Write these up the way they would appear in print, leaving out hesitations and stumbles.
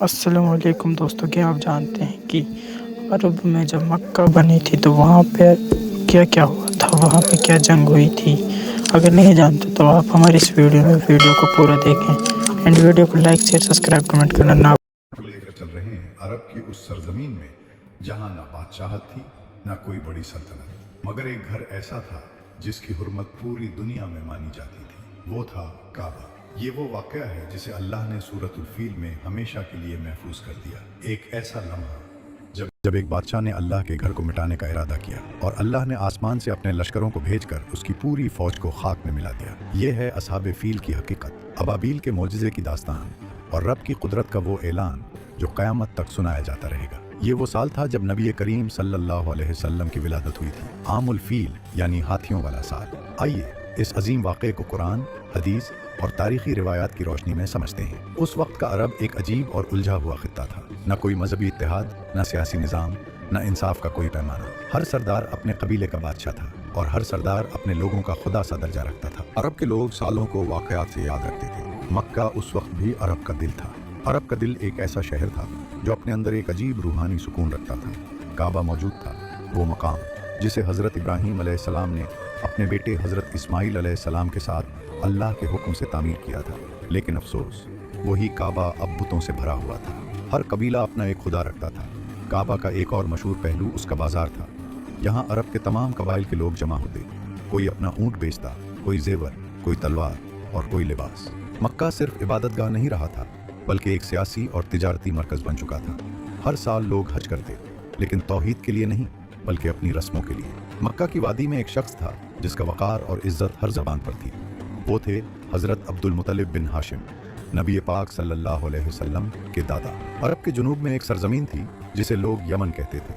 السلام علیکم دوستوں، کیا آپ جانتے ہیں کہ عرب میں جب مکہ بنی تھی تو وہاں پہ کیا کیا ہوا تھا، وہاں پہ کیا جنگ ہوئی تھی؟ اگر نہیں جانتے تو آپ ہماری اس ویڈیو کو پورا دیکھیں اینڈ ویڈیو کو لائک شیئر سبسکرائب کمنٹ کرنا نہ لے کر چل رہے ہیں عرب کی اس سرزمین میں جہاں نہ بادشاہت تھی نہ کوئی بڑی سلطنت، مگر ایک گھر ایسا تھا جس کی حرمت پوری دنیا میں مانی جاتی تھی۔ وہ تھا کعبہ۔ یہ وہ واقعہ ہے جسے اللہ نے سورۃ الفیل میں ہمیشہ کے لیے محفوظ کر دیا۔ ایک ایسا لمحہ جب ایک بادشاہ نے اللہ کے گھر کو مٹانے کا ارادہ کیا اور اللہ نے آسمان سے اپنے لشکروں کو بھیج کر اس کی پوری فوج کو خاک میں ملا دیا۔ یہ ہے اصحاب فیل کی حقیقت، ابابیل کے معجزے کی داستان اور رب کی قدرت کا وہ اعلان جو قیامت تک سنایا جاتا رہے گا۔ یہ وہ سال تھا جب نبی کریم صلی اللہ علیہ وسلم کی ولادت ہوئی تھی، عام الفیل یعنی ہاتھیوں والا سال۔ آئیے اس عظیم واقعے کو قرآن، حدیث اور تاریخی روایات کی روشنی میں سمجھتے ہیں۔ اس وقت کا عرب ایک عجیب اور الجھا ہوا خطہ تھا، نہ کوئی مذہبی اتحاد، نہ سیاسی نظام، نہ انصاف کا کوئی پیمانہ۔ ہر سردار اپنے قبیلے کا بادشاہ تھا اور ہر سردار اپنے لوگوں کا خدا سا درجہ رکھتا تھا۔ عرب کے لوگ سالوں کو واقعات سے یاد رکھتے تھے۔ مکہ اس وقت بھی عرب کا دل تھا۔ عرب کا دل ایک ایسا شہر تھا جو اپنے اندر ایک عجیب روحانی سکون رکھتا تھا۔ کعبہ موجود تھا، وہ مقام جسے حضرت ابراہیم علیہ السلام نے اپنے بیٹے حضرت اسماعیل علیہ السلام کے ساتھ اللہ کے حکم سے تعمیر کیا تھا۔ لیکن افسوس، وہی کعبہ اب بتوں سے بھرا ہوا تھا۔ ہر قبیلہ اپنا ایک خدا رکھتا تھا۔ کعبہ کا ایک اور مشہور پہلو اس کا بازار تھا۔ یہاں عرب کے تمام قبائل کے لوگ جمع ہوتے، کوئی اپنا اونٹ بیچتا، کوئی زیور، کوئی تلوار اور کوئی لباس۔ مکہ صرف عبادت گاہ نہیں رہا تھا بلکہ ایک سیاسی اور تجارتی مرکز بن چکا تھا۔ ہر سال لوگ حج کرتے، لیکن توحید کے لیے نہیں بلکہ اپنی رسموں کے لیے۔ مکہ کی وادی میں ایک شخص تھا جس کا وقار اور عزت ہر زبان پر تھی۔ وہ تھے حضرت عبد المطلب بن ہاشم، نبی پاک صلی اللہ علیہ وسلم کے دادا۔ عرب کے جنوب میں ایک سرزمین تھی جسے لوگ یمن کہتے تھے۔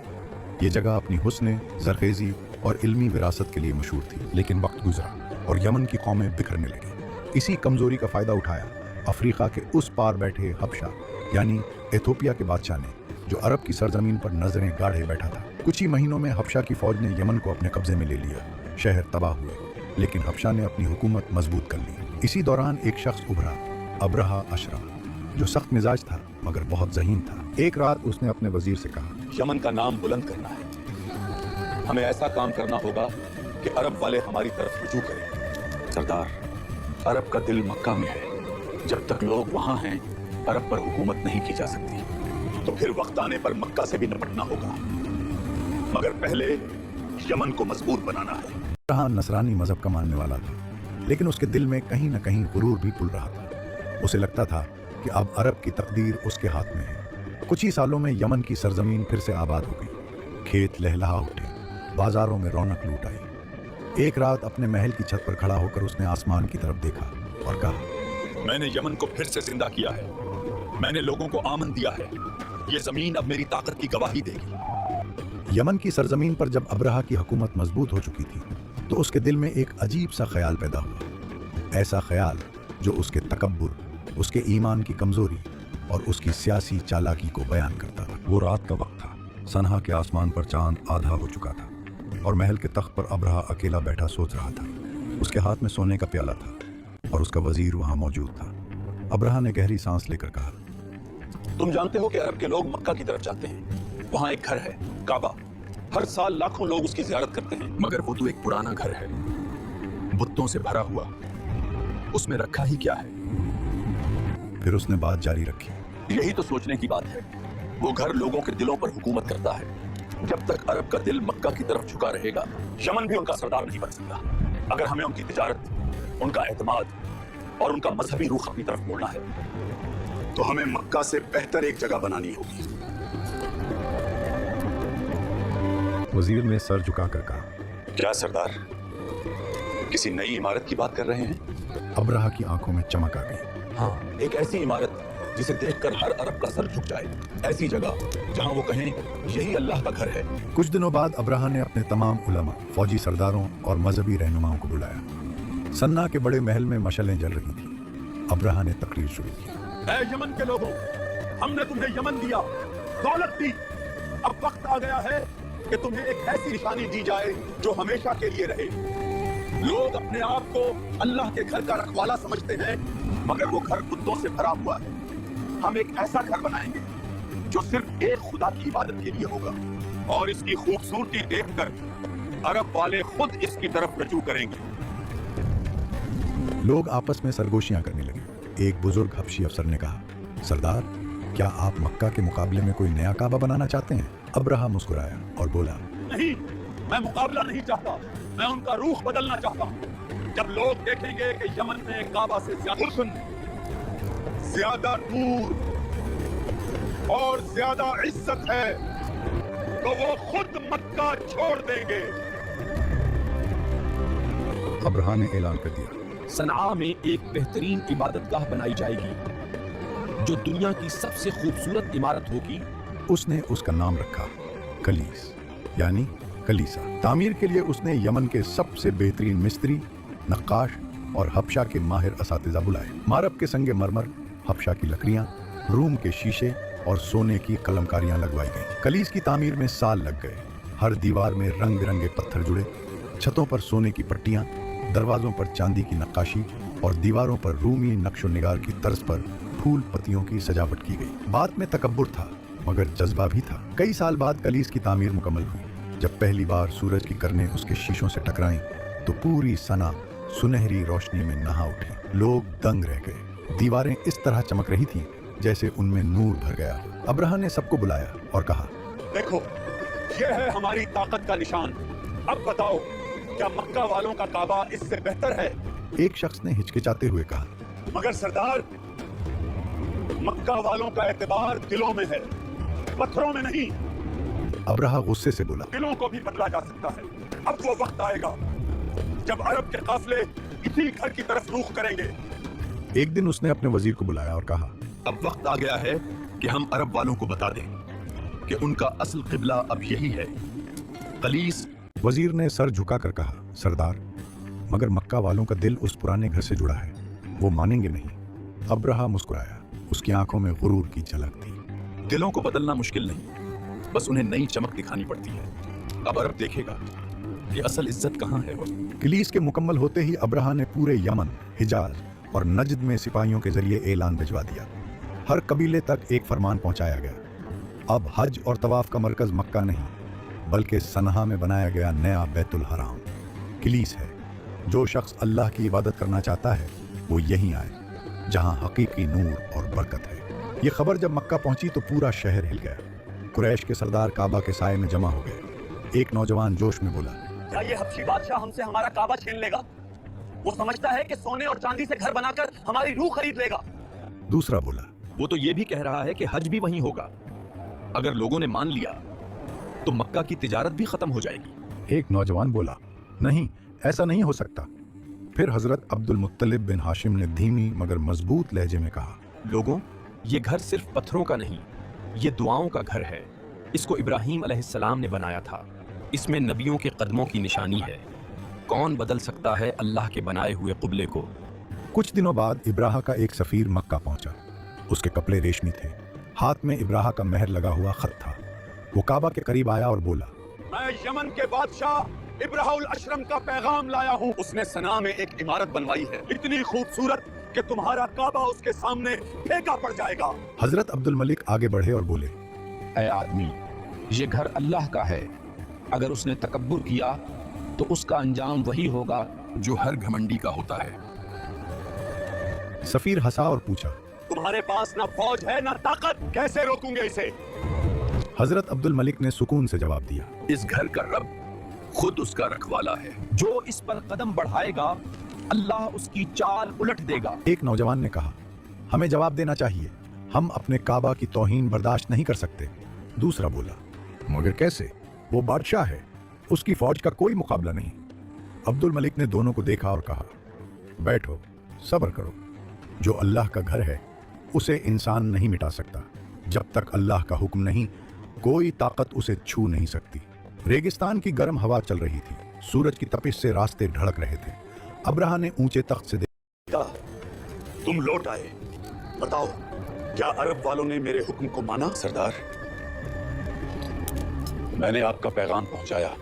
یہ جگہ اپنی حسن، زرخیزی اور علمی وراثت کے لیے مشہور تھی۔ لیکن وقت گزرا اور یمن کی قومیں بکھرنے لگیں۔ اسی کمزوری کا فائدہ اٹھایا افریقہ کے اس پار بیٹھے حبشہ یعنی ایتھوپیا کے بادشاہ نے، جو عرب کی سرزمین پر نظریں گاڑے بیٹھا تھا۔ کچھ ہی مہینوں میں حبشہ کی فوج نے یمن کو اپنے قبضے میں لے لیا۔ شہر تباہ ہوئے، لیکن حبشہ نے اپنی حکومت مضبوط کر لی۔ اسی دوران ایک شخص ابھرا، ابرہہ اشرا، جو سخت مزاج تھا مگر بہت ذہین تھا۔ ایک رات اس نے اپنے وزیر سے کہا، یمن کا نام بلند کرنا ہے، ہمیں ایسا کام کرنا ہوگا کہ عرب والے ہماری طرف رجوع کریں۔ سردار، عرب کا دل مکہ میں ہے، جب تک لوگ وہاں ہیں عرب پر حکومت نہیں کی جا سکتی، تو پھر وقت آنے پر مکہ سے بھی نپٹنا ہوگا، مگر پہلے یمن کو مضبوط بنانا ہے۔ ابرہہ نصرانی مذہب کا ماننے والا تھا، لیکن اس کے دل میں کہیں نہ کہیں غرور بھی پل رہا تھا۔ اسے لگتا تھا کہ اب عرب کی تقدیر اس کے ہاتھ میں ہے۔ کچھ ہی سالوں میں یمن کی سرزمین پھر سے آباد ہو گئی، کھیت لہلہا اٹھے، بازاروں میں رونق لوٹ آئی۔ ایک رات اپنے محل کی چھت پر کھڑا ہو کر اس نے آسمان کی طرف دیکھا اور کہا، میں نے یمن کو پھر سے زندہ کیا ہے، میں نے لوگوں کو آمن دیا ہے، یہ زمین اب میری طاقت کی گواہی دے گی۔ یمن کی سرزمین پر جب ابرہہ کی حکومت مضبوط ہو چکی تھی تو اس کے دل میں ایک عجیب سا خیال پیدا ہوا۔ ایسا خیال جو اس کے تکبر، اس کے ایمان کی کمزوری اور اس کی سیاسی چالاکی کو بیان کرتا تھا۔ وہ رات کا وقت تھا، سنہا کے آسمان پر چاند آدھا ہو چکا تھا اور محل کے تخت پر ابرہہ اکیلا بیٹھا سوچ رہا تھا۔ اس کے ہاتھ میں سونے کا پیالہ تھا اور اس کا وزیر وہاں موجود تھا۔ ابرہہ نے گہری سانس لے کر کہا، تم جانتے ہو کہ عرب کے لوگ مکہ کی طرف جاتے ہیں، وہاں ایک گھر ہے کعبہ، ہر سال لاکھوں لوگ اس کی زیارت کرتے ہیں، مگر وہ تو ایک پرانا گھر ہے، بتوں سے بھرا ہوا، اس میں رکھا ہی کیا ہے؟ پھر اس نے بات جاری رکھی، یہی تو سوچنے کی بات ہے، وہ گھر لوگوں کے دلوں پر حکومت کرتا ہے۔ جب تک عرب کا دل مکہ کی طرف جھکا رہے گا، یمن بھی ان کا سردار نہیں بن سکتا۔ اگر ہمیں ان کی تجارت، ان کا اعتماد اور ان کا مذہبی رخ اپنی طرف موڑنا ہے تو ہمیں مکہ سے بہتر ایک جگہ بنانی ہوگی۔ وزیر نے سر جھکا کر کہا، کیا سردار، کسی نئی عمارت کی بات کر رہے ہیں؟ ابرہہ کی آنکھوں میں چمک آ گئی۔ ہاں، ایک ایسی عمارت جسے دیکھ کر ہر عرب کا سر جھک جائے، ایسی جگہ جہاں وہ کہیں یہی اللہ کا گھر ہے۔ کچھ دنوں بعد ابرہہ نے اپنے تمام علماء، فوجی سرداروں اور مذہبی رہنماؤں کو بلایا۔ سنہ کے بڑے محل میں مشعلیں جل رہی تھیں۔ ابرہہ نے تقریر شروع کی، اے یمن کے لوگوں، ہم نے تمہیں یمن دیا، دولت دی، اب وقت آ گیا ہے کہ تمہیں ایک ایسی نشانی دی جائے جو ہمیشہ کے لیے رہے۔ لوگ اپنے آپ کو اللہ کے گھر کا رکھوالا سمجھتے ہیں، مگر وہ گھر کتوں سے بھرا ہوا ہے۔ हम एक ऐसा घर बनाएंगे जो सिर्फ एक खुदा की इबादत के लिए होगा, और इसकी खूबसूरती देखकर अरब वाले खुद इसकी तरफ रजू करेंगे। लोग आपस में सरगोशियां करने लगे। एक बुजुर्ग हबशी अफसर ने कहा, सरदार, क्या आप मक्का के मुकाबले में कोई नया काबा बनाना चाहते हैं? अब्राहा मुस्कुराया और बोला, नहीं, मैं मुकाबला नहीं चाहता, मैं उनका रूख बदलना चाहता हूँ। जब लोग देखेंगे कि यमन में काबा से ज्यादा हुस्न, ज्यादा नूर और ज्यादा इज्जत है, तो वो खुद मक्का छोड़ देंगे। अब्राहा ने ऐलान कर दिया, सनआ में एक बेहतरीन इबादतगाह बनाई जाएगी जो दुनिया की सबसे खूबसूरत इमारत होगी। उसने उसका नाम रखा कलीस, यानी कलीसा। तामीर के लिए उसने यमन के सबसे बेहतरीन मिस्त्री, नक्काश और हबशा के माहिर असातिज़ा बुलाए। मारब के संगे मरमर, हबशा की लकड़ियां, रूम के शीशे और सोने की कलमकारियां लगवाई गईं। कलीस की तामीर में साल लग गए। हर दीवार में रंग बिरंगे पत्थर जुड़े, छतों पर सोने की पट्टियां, दरवाजों पर चांदी की नक्काशी और दीवारों पर रूमी नक्शो निगार की तर्ज पर फूल पत्तियों की सजावट की गई। बात में तकब्बुर था मगर जज्बा भी था। कई साल बाद कलीस की तामीर मुकम्मल हुई। जब पहली बार सूरज की किरणें उसके शीशों से टकराईं तो पूरी सना सुनहरी रोशनी में नहा उठी। लोग दंग रह गए। दीवारें इस तरह चमक रही थीं जैसे उनमें नूर भर गया। अब्राहा ने सबको बुलाया और कहा, देखो, यह है हमारी ताकत का निशान। अब बताओ, क्या मक्का वालों का काबा इससे बेहतर है? एक शख्स ने हिचकिचाते हुए कहा, मगर सरदार, मक्का वालों का एतबार दिलों में है, पत्थरों में नहीं। अब्राहा गुस्से से बोला, दिलों को भी बदला जा सकता है। अब वो वक्त आएगा जब अरब के काफिले इसी घर की तरफ रुख करेंगे। एक दिन उसने अपने वजीर को बुलाया और कहा, अब वक्त आ गया है कि हम अरब वालों को बता दें कि उनका असल किबला अब यही है, कलीस। वजीर ने सर झुकाकर कहा, सरदार, मगर मक्का वालों का दिल उस पुराने घर से जुड़ा है, वो मानेंगे नहीं। अब्राहा मुस्कुराया। उसकी आंखों में गुरूर की झलक थी। दिलों को बदलना मुश्किल नहीं, बस उन्हें नई चमक दिखानी पड़ती है। अब अरब देखेगा कि असल इज्जत कहाँ है। कलीस के मुकम्मल होते ही अब्राहा ने पूरे यमन, हिजाज और नजद में सिपाहियों के जरिए ऐलान भिजवा दिया। हर कबीले तक एक फरमान पहुंचाया गया। अब हज और तवाफ का मरकज मक्का नहीं बल्कि सनहा में बनाया गया नया बैतुल हराम कलीस है। जो शख्स अल्लाह की इबादत करना चाहता है वो यहीं आए, जहां हकीकी नूर और बरकत है। ये खबर जब मक्का पहुंची तो पूरा शहर हिल गया। कुरैश के सरदार काबा के साए में जमा हो गए। एक नौजवान जोश में बोला, क्या ये हबशी बादशाह हमसे हमारा काबा छीन लेगा? वो समझता है कि सोने और चांदी से घर बनाकर हमारी रूह खरीद लेगा। दूसरा बोला, वो तो ये भी कह रहा है कि हज भी वहीं होगा। अगर लोगों ने मान लिया तो मक्का की तिजारत भी खत्म हो जाएगी। एक नौजवान बोला, नहीं, ऐसा नहीं हो सकता। फिर हजरत अब्दुल मुत्तलिब बिन हाशिम ने धीमी मगर मजबूत लहजे में कहा, लोगों, ये घर सिर्फ पत्थरों का नहीं, ये दुआओं का घर है। इसको इब्राहीम अलैहिस्सलाम ने बनाया था। इसमें नबियों के कदमों की निशानी है। कौन बदल सकता है अल्लाह के बनाए हुए क़ुबले को? कुछ दिनों बाद इब्राहा का एक सफीर मक्का पहुंचा। उसके कपड़े रेशमी थे। हाथ में इब्राहा का मेहर लगा हुआ खत था। वो काबा के करीब आया और बोला, मैं यमन के बादशाह इब्राहुल अशरम का पैगाम लाया हूँ। उसने सना में एक इमारत बनवाई है, इतनी खूबसूरत कि तुम्हारा काबा उसके सामने फेंका पड़ जाएगा। हजरत अब्दुल मलिक आगे बढ़े और बोले, ऐ आदमी, ये घर अल्लाह का है। अगर उसने तकब्बुर किया तो उसका अंजाम वही होगा जो हर घमंडी का होता है। सफीर हंसा और पूछा, तुम्हारे पास ना फौज है ना ताकत, कैसे रोकूंगे इसे? हजरत अब्दुल मलिक ने सुकून से जवाब दिया, इस घर का रब खुद उसका रखवाला है। जो इस पर कदम बढ़ाएगा अल्लाह उसकी चाल उलट देगा। एक नौजवान ने कहा, हमें जवाब देना चाहिए, हम अपने काबा की तौहीन बर्दाश्त नहीं कर सकते। दूसरा बोला, मगर कैसे? वो बादशाह है, उसकी फौज का कोई मुकाबला नहीं। अब्दुल मलिक ने दोनों को देखा और कहा, बैठो, सब्र करो। जो अल्लाह का घर है उसे इंसान नहीं मिटा सकता। जब तक अल्लाह का हुक्म नहीं, कोई ताकत उसे छू नहीं सकती। रेगिस्तान की गर्म हवा चल रही थी। सूरज की तपिश से रास्ते ढड़क रहे थे। अब्राहा ने ऊंचे तख्त से देखा, तुम लौट आए। बताओ, क्या अरब वालों ने मेरे हुक्म को माना? सरदार, मैंने आपका पैगाम पहुंचाया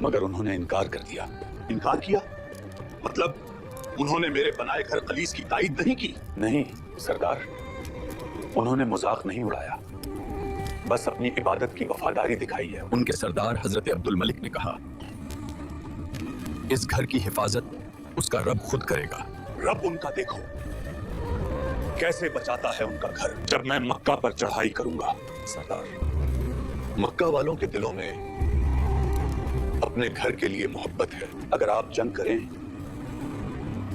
मगर उन्होंने इनकार कर दिया। इनकार किया? मतलब उन्होंने मेरे बनाए घर कलीस की ताईद नहीं की? नहीं सरदार, उन्होंने मजाक नहीं उड़ाया, बस अपनी इबादत की वफादारी दिखाई है। उनके सरदार हजरत अब्दुल मलिक ने कहा, इस घर की हिफाजत उसका रब खुद करेगा। रब उनका देखो कैसे बचाता है उनका घर जब मैं मक्का पर चढ़ाई करूंगा। सरदार, मक्का वालों के दिलों में अपने घर के लिए मोहब्बत है। अगर आप जंग करें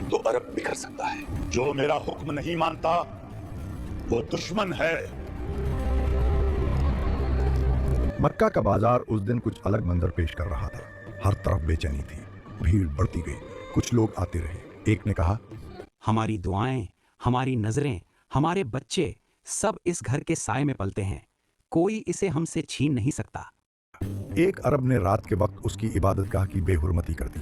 तो अरब बिखर सकता है। जो मेरा हुक्म नहीं मानता वो दुश्मन है। मक्का का बाजार उस दिन कुछ अलग मंजर पेश कर रहा था। हर तरफ बेचैनी थी, भीड़ बढ़ती गई, कुछ लोग आते रहे। एक ने कहा, हमारी दुआएं, हमारी नजरें, हमारे बच्चे सब इस घर के साए में पलते हैं, कोई इसे हमसे छीन नहीं सकता। एक अरब ने रात के वक्त उसकी इबादतगाह की बेहुरमती कर दी।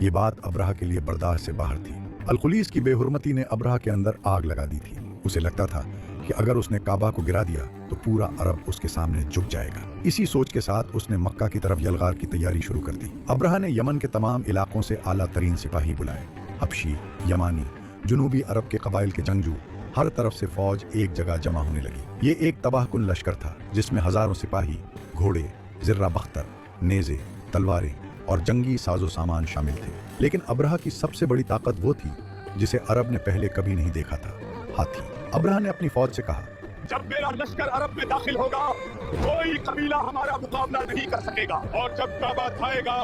ये बात अब्राहा के लिए बर्दाश्त से बाहर थी। अलकुलीस की बेहुरमती ने अब्राहा के अंदर आग लगा दी थी। उसे लगता था कि अगर उसने काबा को गिरा दिया तो पूरा अरब उसके सामने झुक जाएगा। इसी सोच के साथ उसने मक्का की तरफ यलगार की तैयारी शुरू कर दी। अब्राहा ने यमन के तमाम इलाकों से आला तरीन सिपाही बुलाए। हबशी, यमानी, जुनूबी अरब के कबाइल के जंगजू, हर तरफ से फौज एक जगह जमा होने लगी। ये एक तबाहकुन लश्कर था जिसमें हजारों सिपाही, घोड़े, जिर्रा बख्तर, नेज़े, तलवारें और जंगी साजो सामान शामिल थे। लेकिन अब्राहा की सबसे बड़ी ताकत वो थी जिसे अरब ने पहले कभी नहीं देखा था, हाथी। अब्राहा ने अपनी फौज से कहा, जब मेरा लश्कर अरब में दाखिल होगा कोई कबीला हमारा मुकाबला नहीं कर सकेगा, और जब काबा आएगा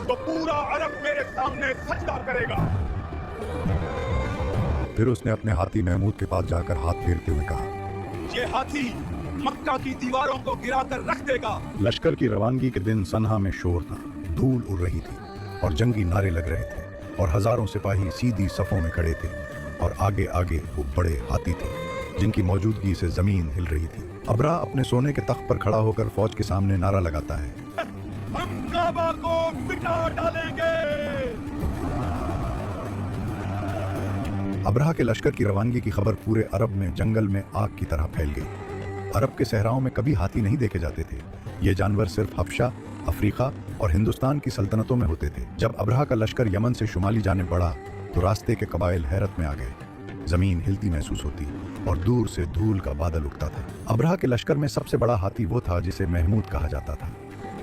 तो पूरा अरब मेरे सामने सजदा करेगा। फिर उसने अपने हाथी महमूद के पास जाकर हाथ फेरते हुए कहा, ये हाथी मक्का की दीवारों को गिरा कर रख देगा। लश्कर की रवानगी के दिन सनहा में शोर था, धूल उड़ रही थी और जंगी नारे लग रहे थे और हजारों सिपाही सीधी सफों में खड़े थे और आगे आगे वो बड़े हाथी थे जिनकी मौजूदगी से जमीन हिल रही थी। अब्राहा अपने सोने के तख्त पर खड़ा होकर फौज के सामने नारा लगाता है, हम काबा को मिटा डालेंगे। अब्राहा के लश्कर की रवानगी की खबर पूरे अरब में जंगल में आग की तरह फैल गई। अरब के सहराओं में कभी हाथी नहीं देखे जाते थे। ये जानवर सिर्फ हबशा, अफ्रीका और हिंदुस्तान की सल्तनतों में होते थे। जब अब्राहा का लश्कर यमन से शुमाली जाने बढ़ा तो रास्ते के कबाइल हैरत में आ गए। जमीन हिलती महसूस होती और दूर से धूल का बादल उठता था। अब्राहा के लश्कर में सबसे बड़ा हाथी वो था जिसे महमूद कहा जाता था।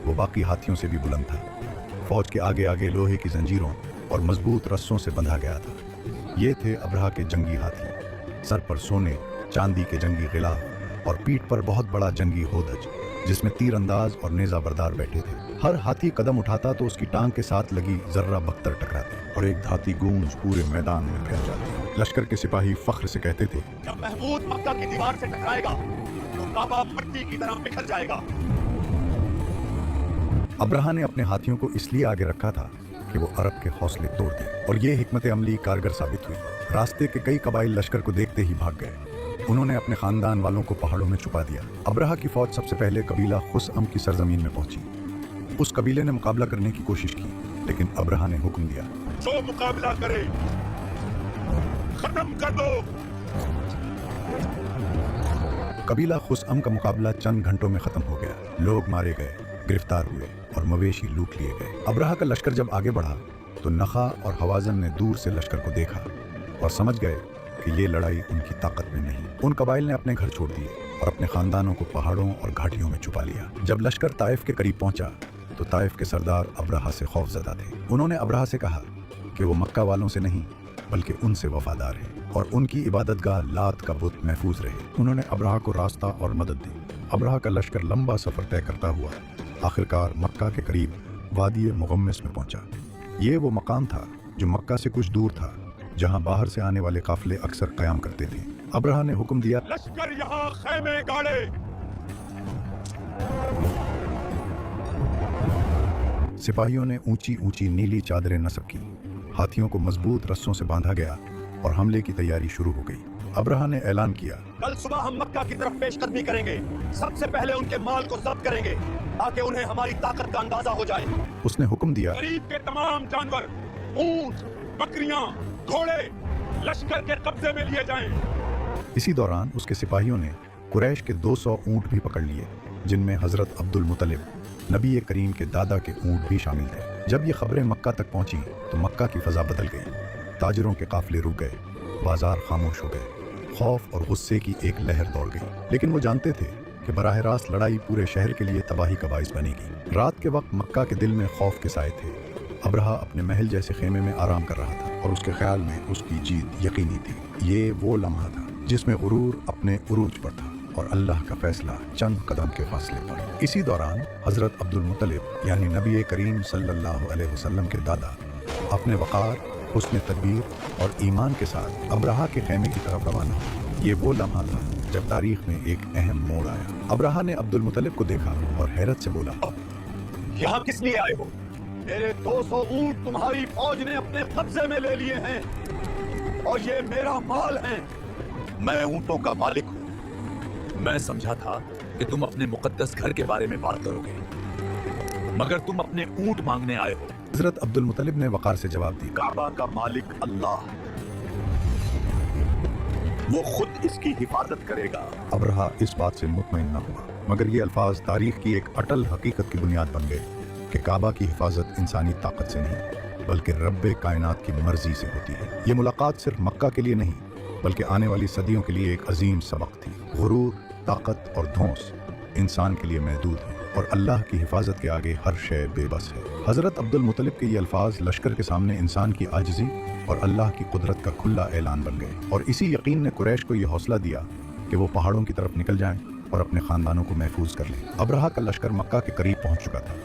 वो बाकी हाथियों से भी बुलंद था। फौज के आगे आगे लोहे की जंजीरों और मजबूत रस्सों से बंधा गया था। ये थे अब्राहा के जंगी हाथी। सर पर सोने चांदी के जंगी गिलाफ और पीठ पर बहुत बड़ा जंगी होदज जिसमें तीरंदाज और नेजा बरदार बैठे थे। हर हाथी कदम उठाता तो उसकी टांग के साथ लगी जर्रा बख्तर टकराती और एक धाती गूंज पूरे मैदान में फैल जाती। लश्कर के सिपाही फख्र से कहते थे, जब महमूद मक्का की दीवार से टकराएगा तो काबा मिट्टी की तरह बिखर जाएगा। अब्राहा ने अपने हाथियों को इसलिए आगे रखा था कि वो अरब के हौसले तोड़ दें और ये हिकमत अमली कारगर साबित हुई। रास्ते के कई कबाइल लश्कर को देखते ही भाग गए। उन्होंने अपने खानदान वालों को पहाड़ों में छुपा दिया। अब्राहा की फौज सबसे पहले कबीला खुसअम की सरजमीन में पहुंची। उस कबीले ने मुकाबला करने की कोशिश की लेकिन अब्राहा ने हुक्म दिया, जो मुकाबला करे खत्म कर दो। कबीला खुसअम का मुकाबला चंद घंटों में खत्म हो गया। लोग मारे गए, गिरफ्तार हुए और मवेशी लूट लिए गए। अब्राहा का लश्कर जब आगे बढ़ा तो नखा और हवाजन ने दूर से लश्कर को देखा और समझ गए कि ये लड़ाई उनकी ताकत में नहीं। उन कबाइल ने अपने घर छोड़ दिए और अपने खानदानों को पहाड़ों और घाटियों में छुपा लिया। जब लश्कर ताइफ के करीब पहुंचा तो ताइफ के सरदार अब्राहा से खौफजदा थे। उन्होंने अब्राहा से कहा कि वो मक्का वालों से नहीं बल्कि उनसे वफादार हैं और उनकी इबादतगाह लात का बुत महफूज रहे। उन्होंने अब्राहा को रास्ता और मदद दी। अब्राहा का लश्कर लंबा सफर तय करता हुआ आखिरकार मक्का के करीब वादी मुगम्मिस में पहुंचा। ये वो मकाम था जो मक्का से कुछ दूर था जहां बाहर से आने वाले काफिले अक्सर कयाम करते थे। अब्राहा ने हुक्म दिया, लश्कर यहाँ खैमे गाड़े। सिपाहियों ने ऊंची ऊंची नीली चादरें नस्ब की। हाथियों को मजबूत रस्सों से बांधा गया और हमले की तैयारी शुरू हो गई। अब्राहा ने ऐलान किया, कल सुबह हम मक्का की तरफ पेशकदमी करेंगे। सबसे पहले उनके माल को जब्त करेंगे ताकि उन्हें हमारी ताकत का अंदाजा हो जाए। उसने हुक्म दिया, करीब के तमाम जानवर, ऊंट, बकरियां, घोड़े लश्कर के कब्जे में लिए जाएं। इसी दौरान उसके सिपाहियों ने कुरैश के 200 ऊंट भी पकड़ लिए जिनमें हजरत अब्दुल मुतलिब नबी करीम के दादा के ऊंट भी शामिल थे। जब ये खबरें मक्का तक पहुंची तो मक्का की फजा बदल गई। ताजिरों के काफिले रुक गए, बाजार खामोश हो गए, खौफ और गुस्से की एक लहर दौड़ गई, लेकिन वो जानते थे कि बराह रास्त लड़ाई पूरे शहर के लिए तबाही का बाइस बनेगी। रात के वक्त मक्का के दिल में खौफ के साए थे। अब्रहा अपने महल जैसे खेमे में आराम कर रहा था और उसके ख्याल में उसकी जीत यकीनी थी। ये वो लम्हा था जिसमें गुरूर अपने उरूज पर था और अल्लाह का फैसला चंद कदम के फासले पर। इसी दौरान हजरत अब्दुल मुत्तलिब यानी नबी करीम सल्लल्लाहु अलैहि वसल्लम के दादा अपने वक़ार, हुस्न तदबीर और ईमान के साथ अब्रहा के खेमे की तरफ रवाना हुए। ये वो लम्हा था जब तारीख में एक अहम मोड़ आया। अब्रहा ने अब्दुल मुत्तलिब को देखा और हैरत से बोला, यहाँ किस लिए आए हो? मेरे 200 ऊंट तुम्हारी फौज ने अपने कब्जे में ले लिए हैं और ये मेरा माल है। मैं ऊंटों का मालिक हूँ। मैं समझा था कि तुम अपने मुकद्दस घर के बारे में बात करोगे, मगर तुम अपने ऊंट मांगने आए हो। हजरत अब्दुल मुत्तलिब ने वक़ार से जवाब दिया, काबा का मालिक अल्लाह, वो खुद इसकी हिफाजत करेगा। अब्रहा इस बात से मुतमईन न हुआ, मगर ये अल्फाज तारीख की एक अटल हकीकत की बुनियाद बन गए कि काबा की हिफाजत इंसानी ताकत से नहीं बल्कि रब्बे कायनात की मर्जी से होती है। ये मुलाकात सिर्फ मक्का के लिए नहीं बल्कि आने वाली सदियों के लिए एक अजीम सबक थी। गुरूर, ताकत और धौंस इंसान के लिए महदूद है और अल्लाह की हिफाजत के आगे हर शय बेबस है। हजरत अब्दुल मुत्तलिब के ये अल्फाज लश्कर के सामने इंसान की आजिज़ी और अल्लाह की कुदरत का खुला ऐलान बन गए और इसी यकीन ने कुरैश को यह हौसला दिया कि वो पहाड़ों की तरफ निकल जाएं और अपने खानदानों को महफूज कर लें। अब्रहा का लश्कर मक्का के करीब पहुंच चुका था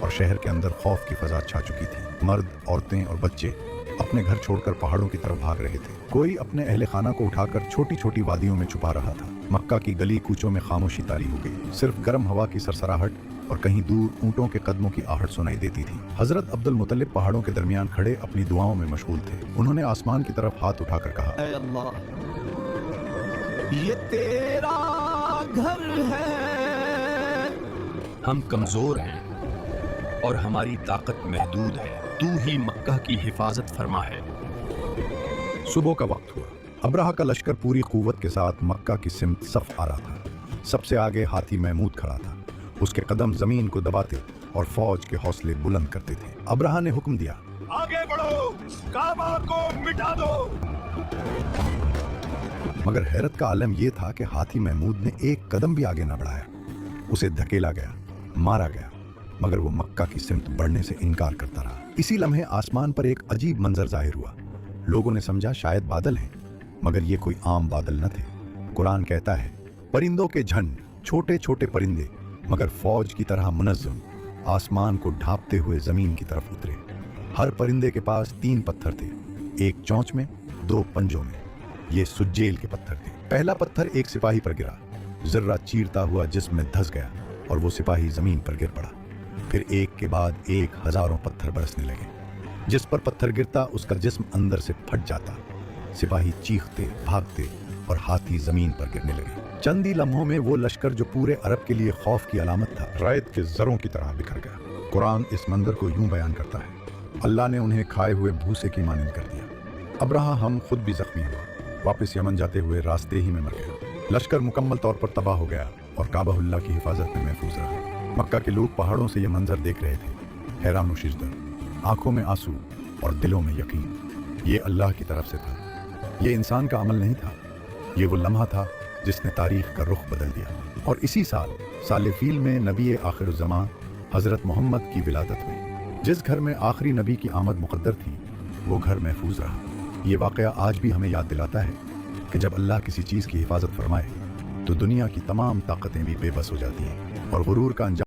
और शहर के अंदर खौफ की फजा छा चुकी थी। मर्द, औरतें और बच्चे अपने घर छोड़कर पहाड़ों की तरफ भाग रहे थे। कोई अपने अहले खाना को उठाकर छोटी छोटी वादियों में छुपा रहा था। मक्का की गली कूचों में खामोशी तारी हो गई। सिर्फ गर्म हवा की सरसराहट और कहीं दूर ऊंटों के कदमों की आहट सुनाई देती थी। हजरत अब्दुल मुत्तलिब पहाड़ों के दरमियान खड़े अपनी दुआओं में मशगूल थे। उन्होंने आसमान की तरफ हाथ उठाकर कहा, ऐ अल्लाह, ये तेरा घर है। हम कमजोर हैं और हमारी ताकत महदूद है। तू ही मक्का की हिफाजत फरमा है। सुबह का वक्त हुआ। अब्रहा का लश्कर पूरी कुव्वत के साथ मक्का की सिमत सफ आ रहा था। सबसे आगे हाथी महमूद खड़ा था। उसके कदम जमीन को दबाते और फौज के हौसले बुलंद करते थे। अब्रहा ने हुक्म दिया, आगे बढ़ो, काबा को मिटा दो। मगर हैरत का आलम यह था कि हाथी महमूद ने एक कदम भी आगे न बढ़ाया। उसे धकेला गया, मारा गया, मगर वो मक्का की सिमत बढ़ने से इनकार करता रहा। इसी लम्हे आसमान पर एक अजीब मंजर जाहिर हुआ। लोगों ने समझा शायद बादल हैं, मगर ये कोई आम बादल न थे। कुरान कहता है, परिंदों के झंड, छोटे छोटे परिंदे मगर फौज की तरह मुनज़्ज़म आसमान को ढांपते हुए जमीन की तरफ उतरे। हर परिंदे के पास 3 पत्थर थे, एक चोंच में, 2 पंजों में। ये सुज्जेल के पत्थर थे। पहला पत्थर एक सिपाही पर गिरा, जर्रा चीरता हुआ जिस्म में धंस गया और वो सिपाही जमीन पर गिर पड़ा। फिर एक के बाद एक हजारों पत्थर बरसने लगे। जिस पर पत्थर गिरता उसका जिस्म अंदर से फट जाता। सिपाही चीखते, भागते और हाथी जमीन पर गिरने लगे। चंद ही लम्हों में वो लश्कर जो पूरे अरब के लिए खौफ की अलामत था, रायत के जरों की तरह बिखर गया। कुरान इस मंजर को यूं बयान करता है, अल्लाह ने उन्हें खाए हुए भूसे की मानिंद कर दिया। अब्रहा हम खुद भी जख्मी हुआ, वापस यमन जाते हुए रास्ते ही में मर गया। लश्कर मुकम्मल तौर पर तबाह हो गया और काबाहुल्लाह की हिफाजत में महफूज रहा। मक्का के लोग पहाड़ों से यह मंजर देख रहे थे, हैरान व शिजदर, आंखों में आंसू और दिलों में यकीन। ये अल्लाह की तरफ से था, ये इंसान का अमल नहीं था। ये वो लम्हा था जिसने तारीख का रुख बदल दिया। और इसी साल फील में नबी आखिरुज़्ज़मान हज़रत मोहम्मद की विलादत हुई। जिस घर में आखिरी नबी की आमद मुक़द्दर थी, वो घर महफूज रहा। ये वाक़या आज भी हमें याद दिलाता है कि जब अल्लाह किसी चीज़ की हिफाजत फरमाए तो दुनिया की तमाम ताकतें भी बेबस हो जाती हैं और गुरूर का अंजाम